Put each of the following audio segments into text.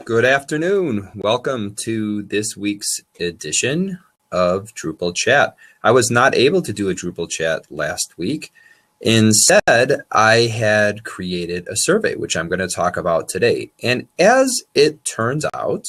Good afternoon. Welcome to this week's edition of Drupal Chat. I was not able to do a Drupal Chat last week. Instead, I had created a survey, which I'm going to talk about today. And as it turns out,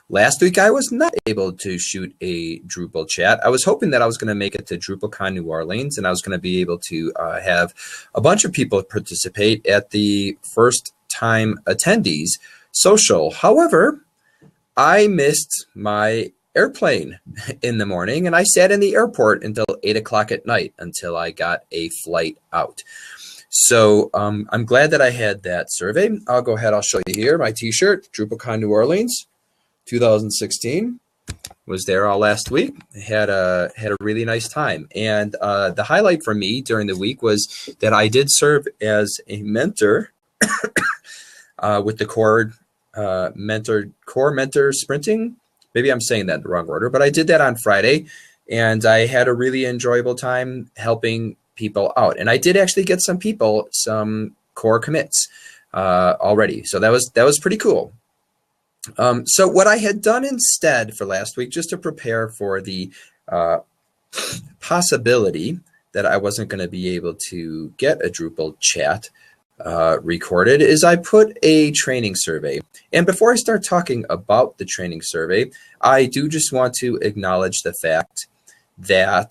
last week I was not able to shoot a Drupal Chat. I was hoping that I was going to make it to DrupalCon New Orleans, and I was going to be able to have a bunch of people participate at the first time attendees social. However, I missed my airplane in the morning, and I sat in the airport until 8 o'clock at night until I got a flight out. So I'm glad that I had that survey. I'll go ahead, I'll show you here my t-shirt, DrupalCon New Orleans 2016. Was there all last week. Had a really nice time. And the highlight for me during the week was that I did serve as a mentor with the core mentor sprinting. Maybe I'm saying that in the wrong order, but I did that on Friday, and I had a really enjoyable time helping people out. And I did actually get some core commits already, so that was pretty cool. So what I had done instead for last week, just to prepare for the possibility that I wasn't going to be able to get a Drupal chat recorded, is I put a training survey. And before I start talking about the training survey, I do just want to acknowledge the fact that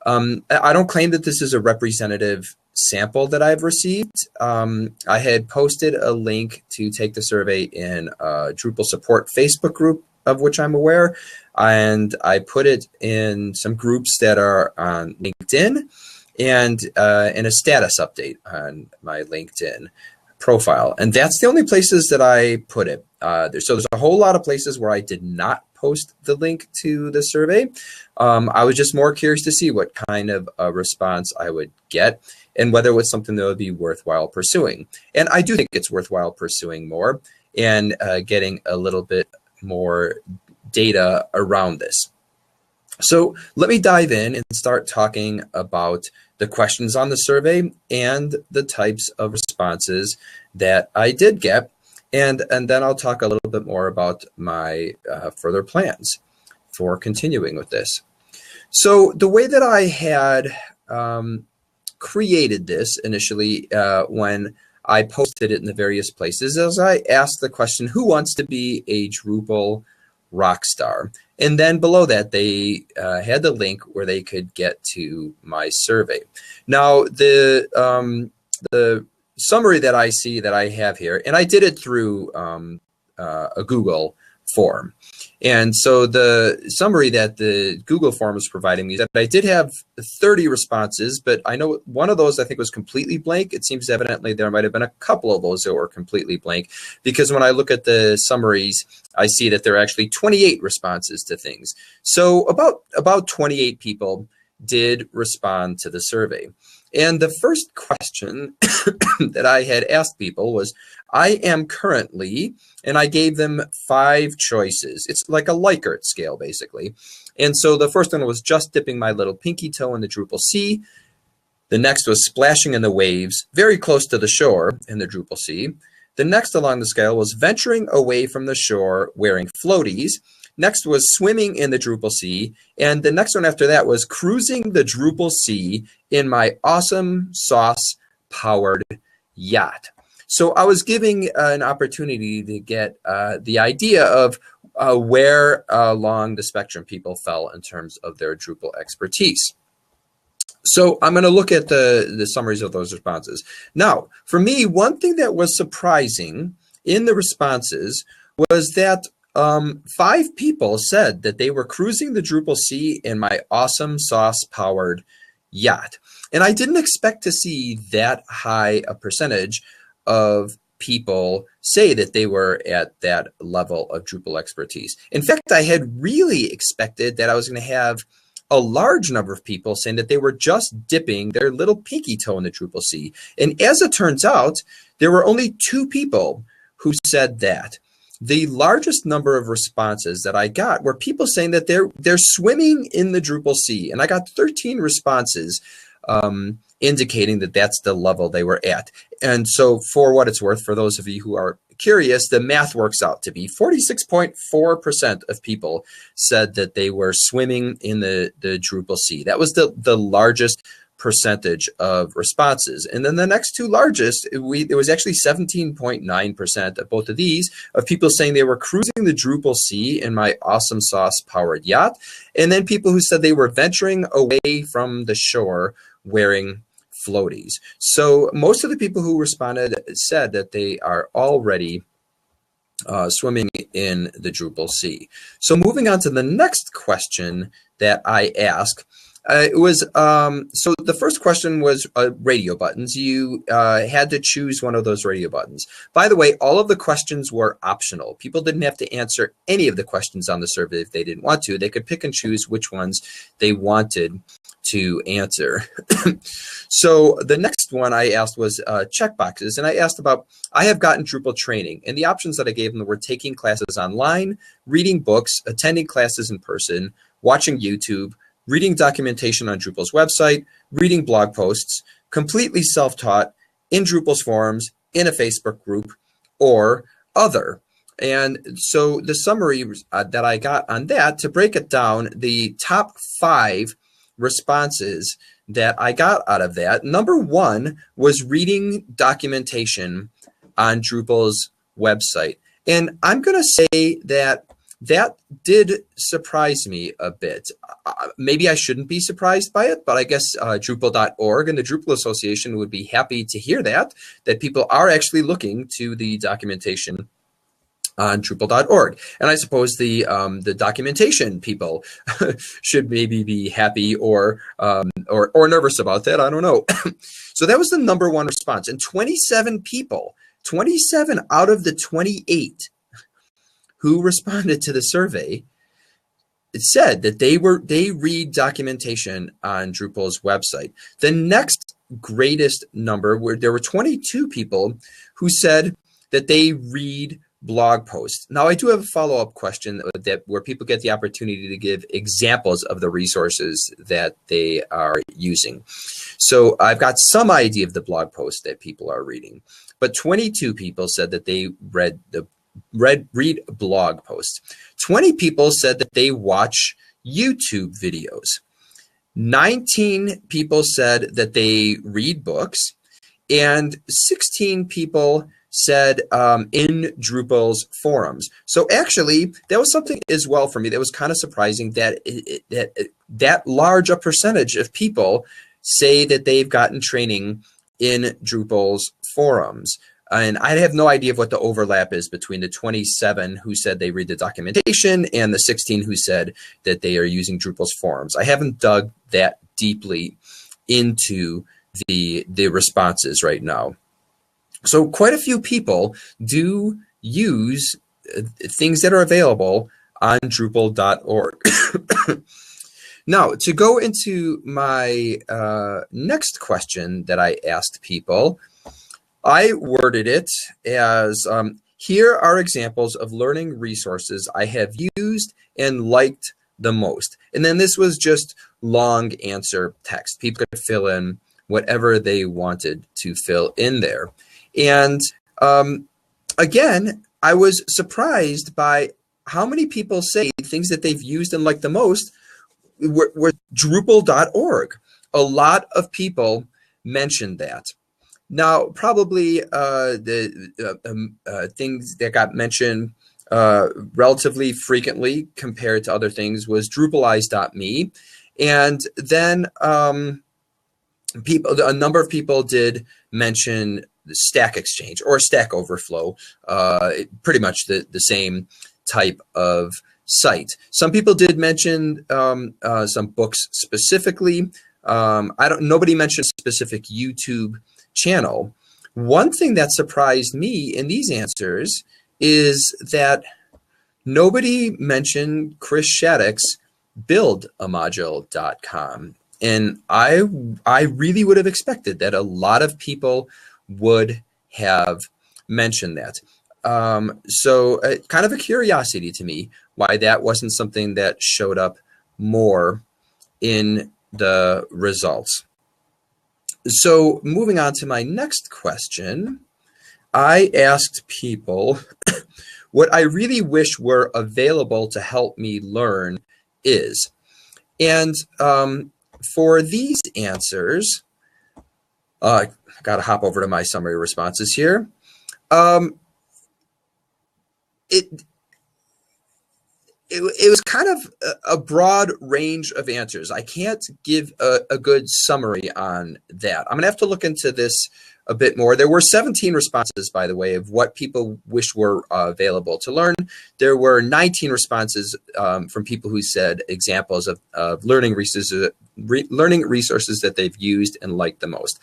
I don't claim that this is a representative sample that I've received. I had posted a link to take the survey in a Drupal support Facebook group, of which I'm aware, and I put it in some groups that are on LinkedIn, and in a status update on my LinkedIn profile. And that's the only places that I put it. So there's a whole lot of places where I did not post the link to the survey. I was just more curious to see what kind of a response I would get and whether it was something that would be worthwhile pursuing. And I do think it's worthwhile pursuing more and getting a little bit more data around this. So let me dive in and start talking about the questions on the survey and the types of responses that I did get. And then I'll talk a little bit more about my further plans for continuing with this. So the way that I had created this initially when I posted it in the various places is I asked the question, who wants to be a Drupal rock star? And then below that, they had the link where they could get to my survey. Now, the summary that I see that I have here, and I did it through a Google form. And so the summary that the Google form was providing me is that I did have 30 responses, but I know one of those I think was completely blank. It seems evidently there might have been a couple of those that were completely blank, because when I look at the summaries, I see that there are actually 28 responses to things. So about 28 people did respond to the survey. And the first question that I had asked people was, I am currently, and I gave them 5 choices. It's like a Likert scale, basically. And so the first one was just dipping my little pinky toe in the Drupal Sea. The next was splashing in the waves, very close to the shore in the Drupal Sea. The next along the scale was venturing away from the shore wearing floaties. Next was swimming in the Drupal Sea. And the next one after that was cruising the Drupal Sea in my awesome sauce-powered yacht. So I was giving an opportunity to get the idea of where along the spectrum people fell in terms of their Drupal expertise. So I'm going to look at the summaries of those responses. Now, for me, one thing that was surprising in the responses was that 5 people said that they were cruising the Drupal Sea in my awesome sauce-powered yacht. And I didn't expect to see that high a percentage of people say that they were at that level of Drupal expertise. In fact, I had really expected that I was going to have a large number of people saying that they were just dipping their little pinky toe in the Drupal Sea. And as it turns out, there were only 2 people who said that. The largest number of responses that I got were people saying that they're swimming in the Drupal Sea. And I got 13 responses indicating that that's the level they were at. And so for what it's worth, for those of you who are curious, the math works out to be 46.4% of people said that they were swimming in the Drupal sea. That was the largest percentage of responses. And then the next two largest, it was actually 17.9% of both of these, of people saying they were cruising the Drupal sea in my awesome sauce powered yacht. And then people who said they were venturing away from the shore wearing floaties. So most of the people who responded said that they are already swimming in the Drupal sea. So moving on to the next question that I asked, it was so the first question was radio buttons. You had to choose one of those radio buttons. By the way, all of the questions were optional. People didn't have to answer any of the questions on the survey if they didn't want to. They could pick and choose which ones they wanted to answer. So the next one I asked was checkboxes, and I asked about, I have gotten Drupal training, and the options that I gave them were taking classes online, reading books, attending classes in person, watching YouTube, reading documentation on Drupal's website, reading blog posts, completely self-taught, in Drupal's forums, in a Facebook group, or other. And so the summary that I got on that, to break it down, the top 5 responses that I got out of that, number 1 was reading documentation on Drupal's website. And I'm going to say that did surprise me a bit. Maybe I shouldn't be surprised by it, but I guess Drupal.org and the Drupal Association would be happy to hear that people are actually looking to the documentation on Drupal.org. And I suppose the documentation people should maybe be happy or nervous about that. I don't know. So that was the number 1 response. And 27 people, 27 out of the 28 who responded to the survey, it said that they read documentation on Drupal's website. The next greatest number, where there were 22 people who said that they read blog posts. Now, I do have a follow-up question where people get the opportunity to give examples of the resources that they are using. So I've got some idea of the blog posts that people are reading, but 22 people said that they read blog posts. 20 people said that they watch YouTube videos. 19 people said that they read books, and 16 people said in Drupal's forums. So actually, that was something as well for me that was kind of surprising, that that large a percentage of people say that they've gotten training in Drupal's forums. And I have no idea of what the overlap is between the 27 who said they read the documentation and the 16 who said that they are using Drupal's forums. I haven't dug that deeply into the responses right now. So quite a few people do use things that are available on Drupal.org. Now, to go into my next question that I asked people, I worded it as, here are examples of learning resources I have used and liked the most. And then this was just long answer text. People could fill in whatever they wanted to fill in there. And again, I was surprised by how many people say things that they've used and liked the most were Drupal.org. A lot of people mentioned that. Now, probably the things that got mentioned relatively frequently compared to other things was Drupalize.me. And then a number of people did mention the Stack Exchange or Stack Overflow, pretty much the same type of site. Some people did mention some books specifically. Nobody mentioned a specific YouTube channel. One thing that surprised me in these answers is that nobody mentioned Chris Shattuck's buildamodule.com. And I really would have expected that a lot of people would have mentioned that. So kind of a curiosity to me why that wasn't something that showed up more in the results. So moving on to my next question, I asked people what I really wish were available to help me learn is. And for these answers, I got to hop over to my summary responses here. It was kind of a broad range of answers. I can't give a good summary on that. I'm going to have to look into this a bit more. There were 17 responses, by the way, of what people wish were available to learn. There were 19 responses from people who said examples of learning resources that they've used and liked the most.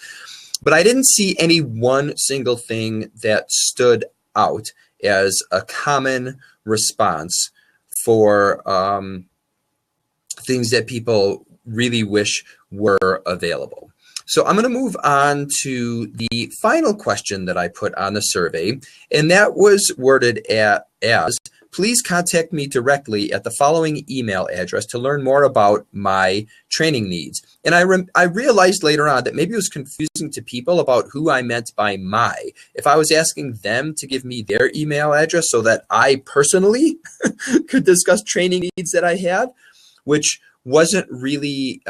But I didn't see any one single thing that stood out as a common response for things that people really wish were available. So I'm going to move on to the final question that I put on the survey, and that was worded as, please contact me directly at the following email address to learn more about my training needs. And I realized later on that maybe it was confusing to people about who I meant by my. If I was asking them to give me their email address so that I personally could discuss training needs that I have, which wasn't really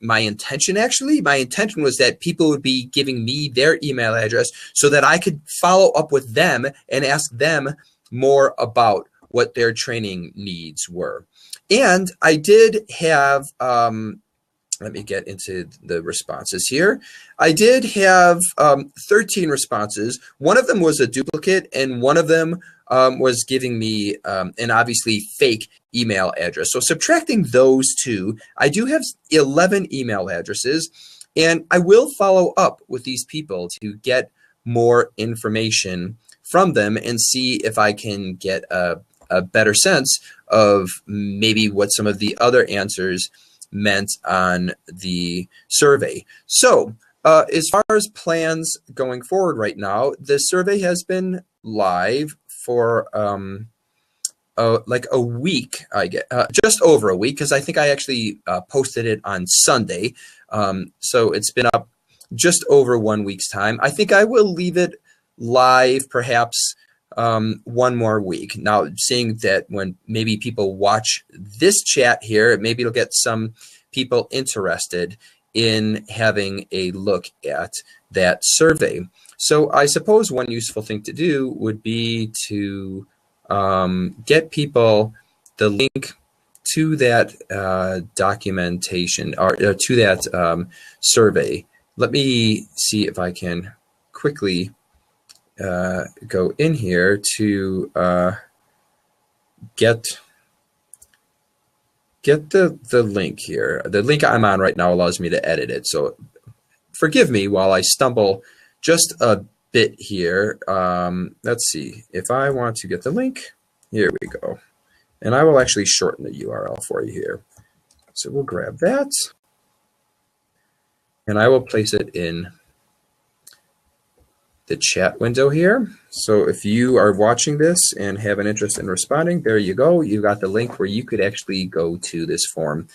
my intention, actually. My intention was that people would be giving me their email address so that I could follow up with them and ask them more about what their training needs were. And I did have, let me get into the responses here. I did have 13 responses. One of them was a duplicate, and one of them was giving me an obviously fake email address. So subtracting those two, I do have 11 email addresses, and I will follow up with these people to get more information from them and see if I can get a better sense of maybe what some of the other answers meant on the survey. So as far as plans going forward right now, the survey has been live for like a week, I get just over a week, because I think I actually posted it on Sunday. So it's been up just over 1 week's time. I think I will leave it live perhaps one more week. Now, seeing that when maybe people watch this chat here, maybe it'll get some people interested in having a look at that survey. So I suppose one useful thing to do would be to get people the link to that documentation or to that survey. Let me see if I can quickly go in here to get the link here. The link I'm on right now allows me to edit it, so forgive me while I stumble just a bit here. Let's see if I want to get the link. Here we go, and I will actually shorten the URL for you here. So we'll grab that, and I will place it in the chat window here. So if you are watching this and have an interest in responding, there you go. You got the link where you could actually go to this form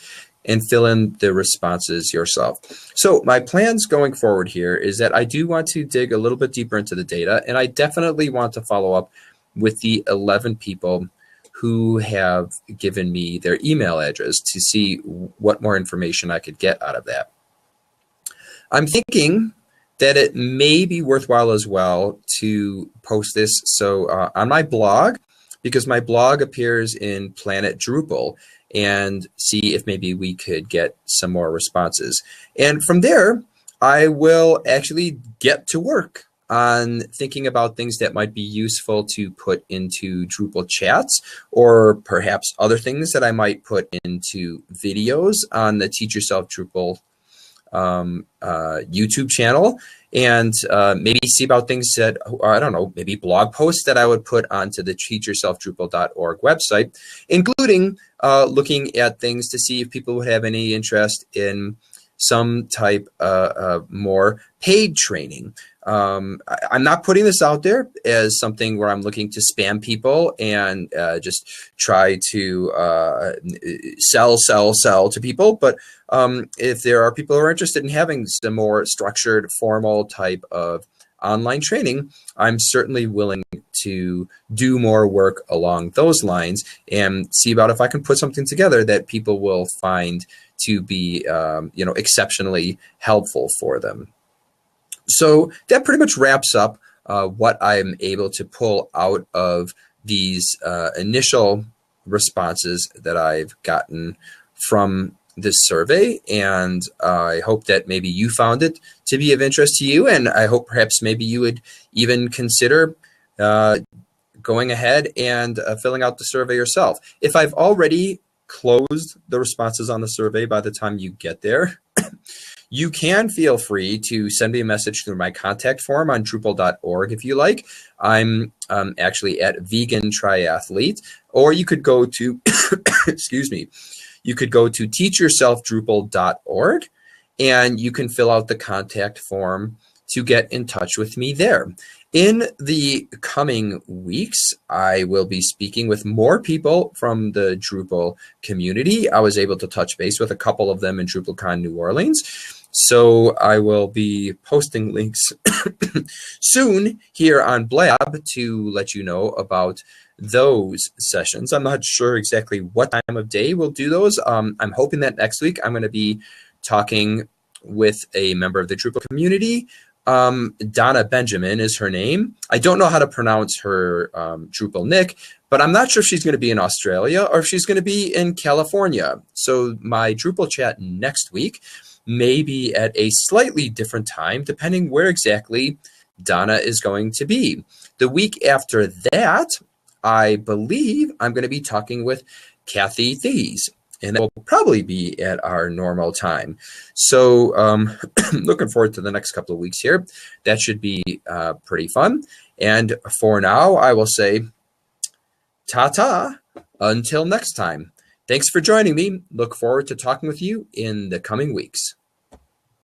and fill in the responses yourself. So my plans going forward here is that I do want to dig a little bit deeper into the data, and I definitely want to follow up with the 11 people who have given me their email address to see what more information I could get out of that. I'm thinking that it may be worthwhile as well to post this on my blog, because my blog appears in Planet Drupal, and see if maybe we could get some more responses. And from there, I will actually get to work on thinking about things that might be useful to put into Drupal chats, or perhaps other things that I might put into videos on the Teach Yourself Drupal YouTube channel, and maybe see about things that, I don't know, maybe blog posts that I would put onto the teachyourselfdrupal.org website, including looking at things to see if people would have any interest in some type more paid training. I'm not putting this out there as something where I'm looking to spam people and just try to sell to people. But if there are people who are interested in having some more structured, formal type of online training, I'm certainly willing to do more work along those lines and see about if I can put something together that people will find to be, exceptionally helpful for them. So that pretty much wraps up what I'm able to pull out of these initial responses that I've gotten from this survey. And I hope that maybe you found it to be of interest to you. And I hope perhaps maybe you would even consider going ahead and filling out the survey yourself. If I've already closed the responses on the survey by the time you get there, you can feel free to send me a message through my contact form on Drupal.org if you like. I'm actually at Vegan Triathlete, or you could go to, excuse me, you could go to teachyourselfdrupal.org and you can fill out the contact form to get in touch with me there. In the coming weeks, I will be speaking with more people from the Drupal community. I was able to touch base with a couple of them in DrupalCon New Orleans. So I will be posting links soon here on Blab to let you know about those sessions. I'm not sure exactly what time of day we'll do those. I'm hoping that next week I'm going to be talking with a member of the Drupal community. Donna Benjamin is her name. I don't know how to pronounce her Drupal nick, but I'm not sure if she's going to be in Australia or if she's going to be in California. So my Drupal chat next week may be at a slightly different time, depending where exactly Donna is going to be. The week after that, I believe I'm going to be talking with Kathy Thies, and that will probably be at our normal time. So looking forward to the next couple of weeks here. That should be pretty fun. And for now, I will say ta-ta until next time. Thanks for joining me. Look forward to talking with you in the coming weeks.